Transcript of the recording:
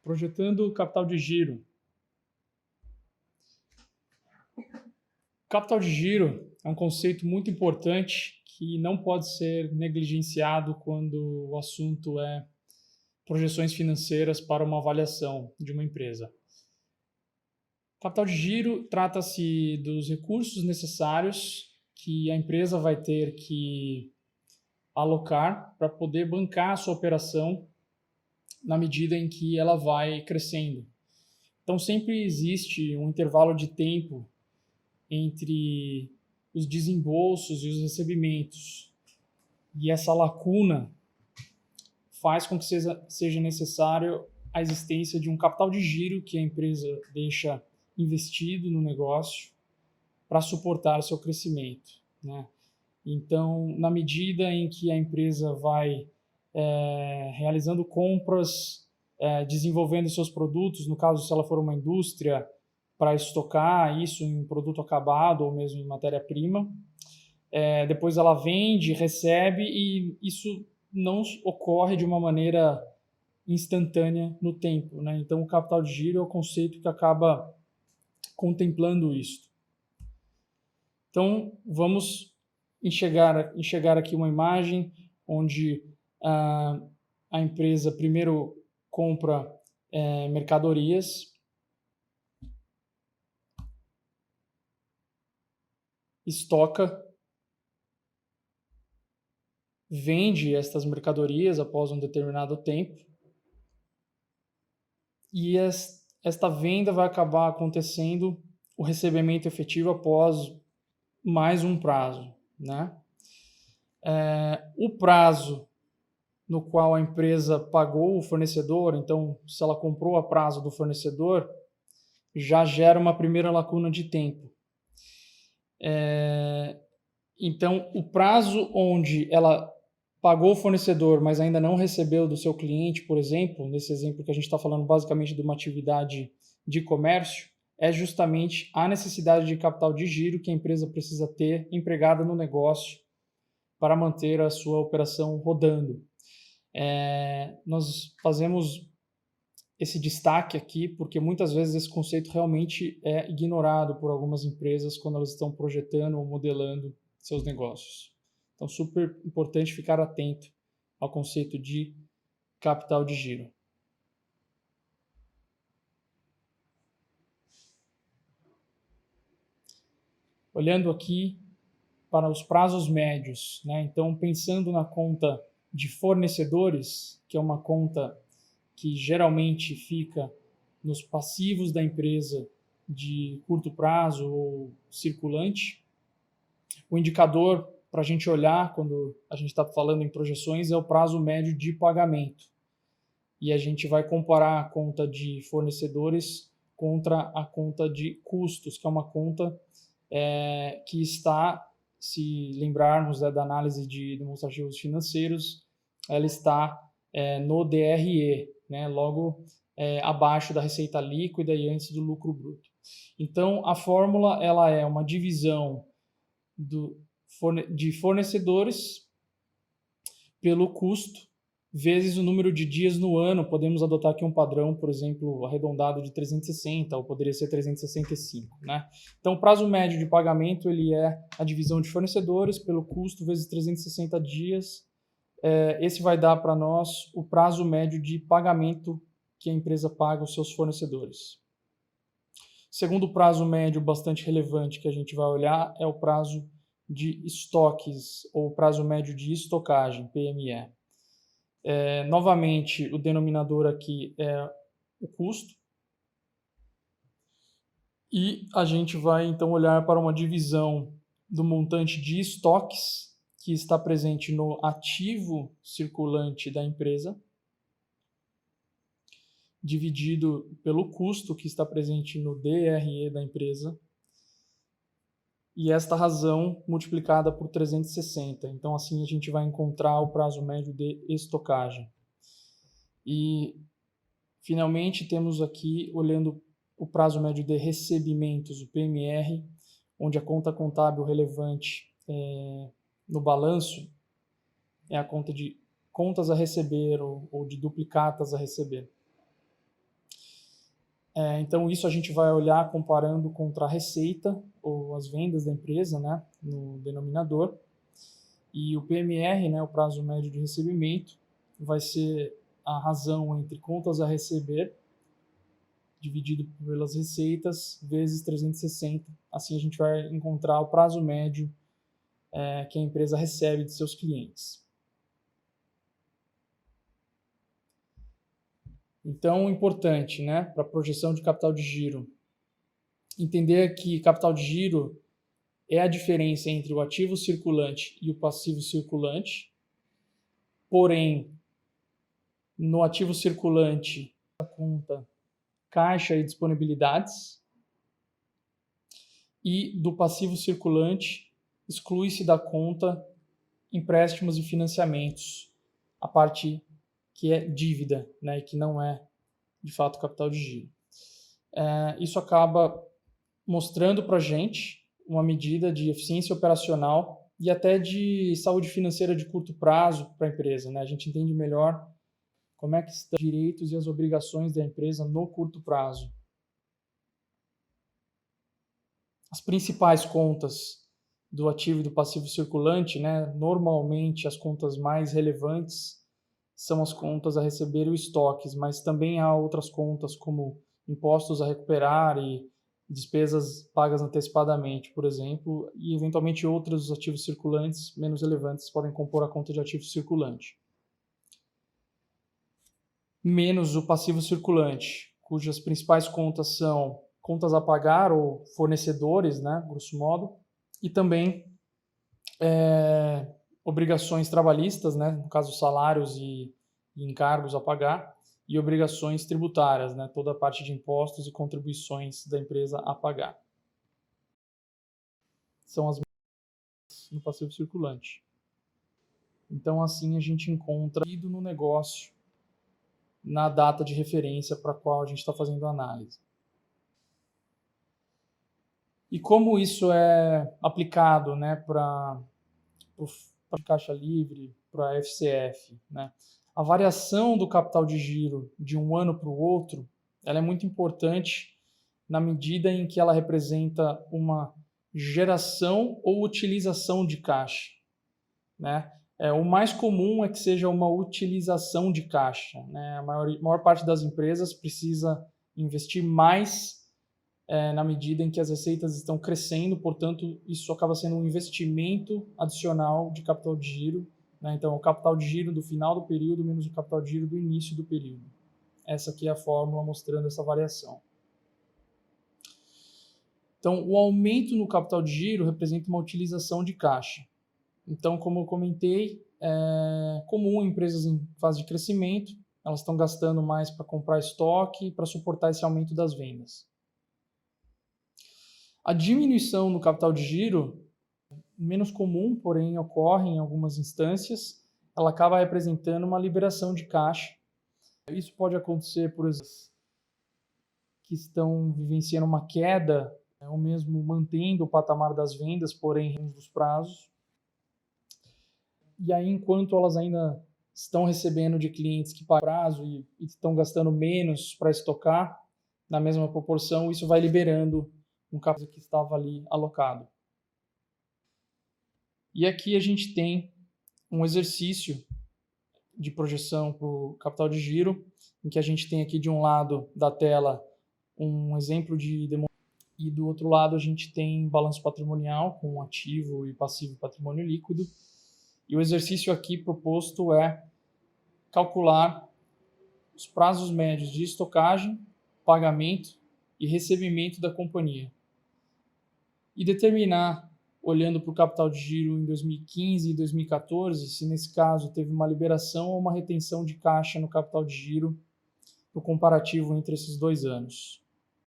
Projetando capital de giro. Capital de giro é um conceito muito importante que não pode ser negligenciado quando o assunto é projeções financeiras para uma avaliação de uma empresa. Capital de giro trata-se dos recursos necessários que a empresa vai ter que alocar para poder bancar a sua operação na medida em que ela vai crescendo. Então sempre existe um intervalo de tempo entre os desembolsos e os recebimentos. E essa lacuna faz com que seja necessário a existência de um capital de giro que a empresa deixa investido no negócio para suportar seu crescimento, né? Então, na medida em que a empresa vai realizando compras, desenvolvendo seus produtos, no caso, se ela for uma indústria, para estocar isso em produto acabado ou mesmo em matéria-prima. Depois ela vende, recebe e isso não ocorre de uma maneira instantânea no tempo, né? Então, o capital de giro é o conceito que acaba contemplando isso. Então, vamos enxergar aqui uma imagem onde a empresa primeiro compra mercadorias, estoca, vende estas mercadorias após um determinado tempo e esta venda vai acabar acontecendo o recebimento efetivo após mais um prazo, né? O prazo no qual a empresa pagou o fornecedor, então se ela comprou a prazo do fornecedor, já gera uma primeira lacuna de tempo. Então, o prazo onde ela pagou o fornecedor, mas ainda não recebeu do seu cliente, por exemplo, nesse exemplo que a gente está falando basicamente de uma atividade de comércio, é justamente a necessidade de capital de giro que a empresa precisa ter empregada no negócio para manter a sua operação rodando. Nós fazemos esse destaque aqui porque muitas vezes esse conceito realmente é ignorado por algumas empresas quando elas estão projetando ou modelando seus negócios. Então, super importante ficar atento ao conceito de capital de giro. Olhando aqui para os prazos médios, né? Então, pensando na conta de fornecedores, que é uma conta que geralmente fica nos passivos da empresa de curto prazo ou circulante, o indicador para a gente olhar quando a gente está falando em projeções é o prazo médio de pagamento. E a gente vai comparar a conta de fornecedores contra a conta de custos, que é uma conta que está, se lembrarmos da análise de demonstrativos financeiros, ela está no DRE, né? Logo abaixo da receita líquida e antes do lucro bruto. Então, a fórmula ela é uma divisão de fornecedores pelo custo vezes o número de dias no ano. Podemos adotar aqui um padrão, por exemplo, arredondado de 360, ou poderia ser 365, né? Então, o prazo médio de pagamento ele é a divisão de fornecedores pelo custo vezes 360 dias. Esse vai dar para nós o prazo médio de pagamento que a empresa paga aos seus fornecedores. Segundo prazo médio bastante relevante que a gente vai olhar é o prazo de estoques, ou prazo médio de estocagem, PME. Novamente, o denominador aqui é o custo. E a gente vai, então, olhar para uma divisão do montante de estoques que está presente no ativo circulante da empresa, dividido pelo custo que está presente no DRE da empresa, e esta razão multiplicada por 360. Então, assim, a gente vai encontrar o prazo médio de estocagem. E, finalmente, temos aqui, olhando o prazo médio de recebimentos, o PMR, onde a conta contábil relevante no balanço é a conta de contas a receber ou de duplicatas a receber. Então, isso a gente vai olhar comparando contra a receita ou as vendas da empresa, né, no denominador. E o PMR, né, o prazo médio de recebimento, vai ser a razão entre contas a receber dividido pelas receitas vezes 360. Assim a gente vai encontrar o prazo médio que a empresa recebe de seus clientes. Então, importante, né, para a projeção de capital de giro, entender que capital de giro é a diferença entre o ativo circulante e o passivo circulante. Porém, no ativo circulante, a conta caixa e disponibilidades, e do passivo circulante exclui-se da conta empréstimos e financiamentos, a parte que é dívida, né, e que não é de fato capital de giro. Isso acaba mostrando para a gente uma medida de eficiência operacional e até de saúde financeira de curto prazo para a empresa, né? A gente entende melhor como é que estão os direitos e as obrigações da empresa no curto prazo. As principais contas do ativo e do passivo circulante, né? Normalmente as contas mais relevantes são as contas a receber e estoques, mas também há outras contas como impostos a recuperar e despesas pagas antecipadamente, por exemplo, e eventualmente outros ativos circulantes menos relevantes podem compor a conta de ativo circulante. Menos o passivo circulante, cujas principais contas são contas a pagar ou fornecedores, né, grosso modo, e também obrigações trabalhistas, né, no caso salários e encargos a pagar, e obrigações tributárias, né, toda a parte de impostos e contribuições da empresa a pagar. São as no passivo circulante. Então, assim, a gente encontra no negócio na data de referência para a qual a gente está fazendo a análise. E como isso é aplicado, né, para caixa livre, para FCF, né? A variação do capital de giro de um ano para o outro, ela é muito importante na medida em que ela representa uma geração ou utilização de caixa, né? O mais comum é que seja uma utilização de caixa, né? A maior parte das empresas precisa investir mais na medida em que as receitas estão crescendo, portanto, isso acaba sendo um investimento adicional de capital de giro, né? Então, o capital de giro do final do período menos o capital de giro do início do período. Essa aqui é a fórmula mostrando essa variação. Então, o aumento no capital de giro representa uma utilização de caixa. Então, como eu comentei, é comum em empresas em fase de crescimento, elas estão gastando mais para comprar estoque e para suportar esse aumento das vendas. A diminuição no capital de giro, menos comum, porém ocorre em algumas instâncias, ela acaba representando uma liberação de caixa. Isso pode acontecer por exemplo que estão vivenciando uma queda, ou mesmo mantendo o patamar das vendas, porém dos prazos. E aí, enquanto elas ainda estão recebendo de clientes que pagam prazo e estão gastando menos para estocar, na mesma proporção, isso vai liberando um capital que estava ali alocado. E aqui a gente tem um exercício de projeção para o capital de giro, em que a gente tem aqui de um lado da tela um exemplo de e do outro lado a gente tem balanço patrimonial com ativo e passivo patrimônio líquido. E o exercício aqui proposto é calcular os prazos médios de estocagem, pagamento e recebimento da companhia. E determinar, olhando para o capital de giro em 2015 e 2014, se nesse caso teve uma liberação ou uma retenção de caixa no capital de giro, no comparativo entre esses 2 anos.